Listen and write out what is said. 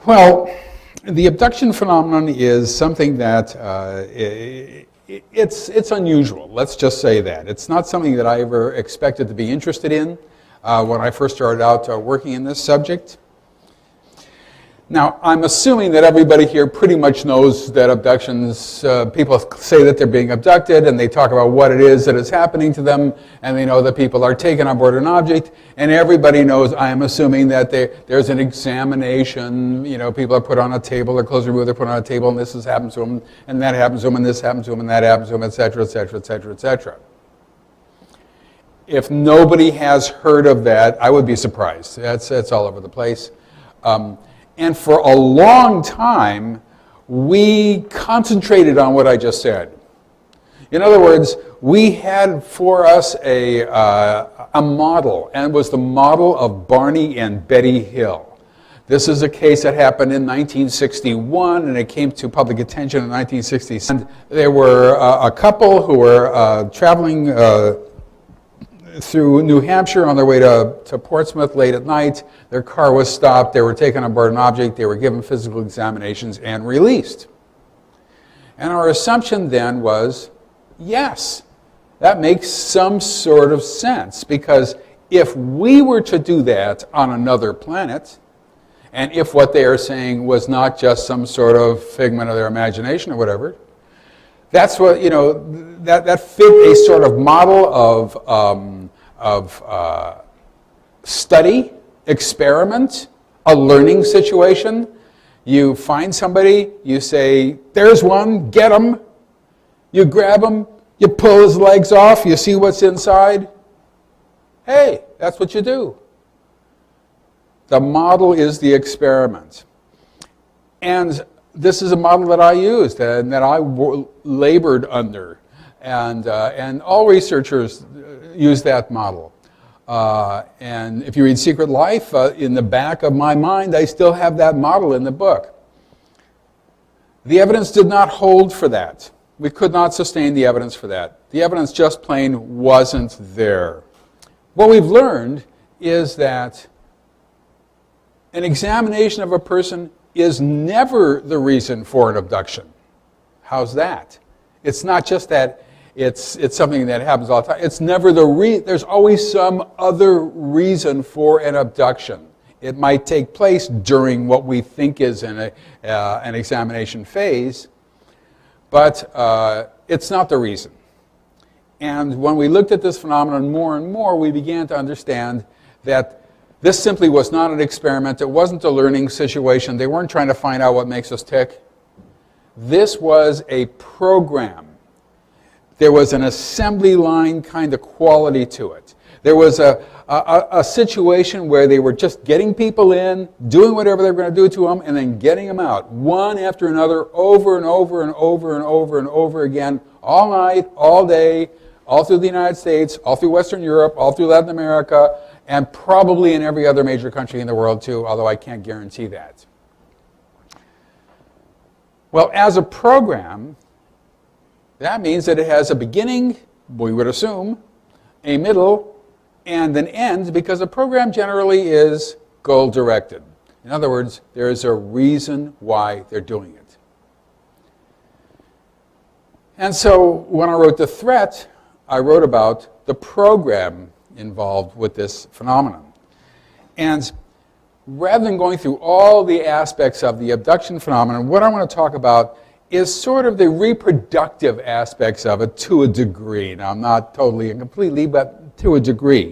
Well, the abduction phenomenon is something that it's unusual. Let's just say that. It's not something that I ever expected to be interested in when I first started out working in this subject. Now, I'm assuming that everybody here pretty much knows that abductions, people say that they're being abducted, and they talk about what it is that is happening to them, and they know that people are taken on board an object, and everybody knows, I'm assuming, that there's an examination, people are put on a table, they're closely removed, they're put on a table, and this has happened to them, and that happens to them, and this happens to them, and that happens to them, etc., etc., etc., etc. If nobody has heard of that, I would be surprised. That's all over the place. And for a long time, we concentrated on what I just said. In other words, we had for us a model, and it was the model of Barney and Betty Hill. This is a case that happened in 1961, and it came to public attention in 1966. And there were a couple who were traveling through New Hampshire on their way to Portsmouth late at night. Their car was stopped. They were taken on board an object. They were given physical examinations and released. And our assumption then was, yes, that makes some sort of sense, because if we were to do that on another planet, and if what they are saying was not just some sort of figment of their imagination or whatever, that's what, that fit a sort of model of study, experiment, a learning situation. You find somebody, you say, there's one, get him. You grab him, you pull his legs off, you see what's inside. Hey, that's what you do. The model is the experiment. And this is a model that I used and that I labored under. And all researchers use that model. And if you read Secret Life, in the back of my mind, I still have that model in the book. The evidence did not hold for that. We could not sustain the evidence for that. The evidence just plain wasn't there. What we've learned is that an examination of a person is never the reason for an abduction. How's that? It's not just that it's something that happens all the time. It's never there's always some other reason for an abduction. It might take place during what we think is an examination phase, but it's not the reason. And when we looked at this phenomenon more and more, we began to understand that this simply was not an experiment. It wasn't a learning situation. They weren't trying to find out what makes us tick. This was a program. There was an assembly line kind of quality to it. There was a situation where they were just getting people in, doing whatever they were going to do to them, and then getting them out, one after another, over and over and over and over and over again, all night, all day, all through the United States, all through Western Europe, all through Latin America, and probably in every other major country in the world too, although I can't guarantee that. Well, as a program, that means that it has a beginning, we would assume, a middle, and an end, because a program generally is goal-directed. In other words, there is a reason why they're doing it. And so when I wrote The Threat, I wrote about the program involved with this phenomenon. And rather than going through all the aspects of the abduction phenomenon, what I want to talk about is sort of the reproductive aspects of it to a degree. Now, not totally and completely, but to a degree.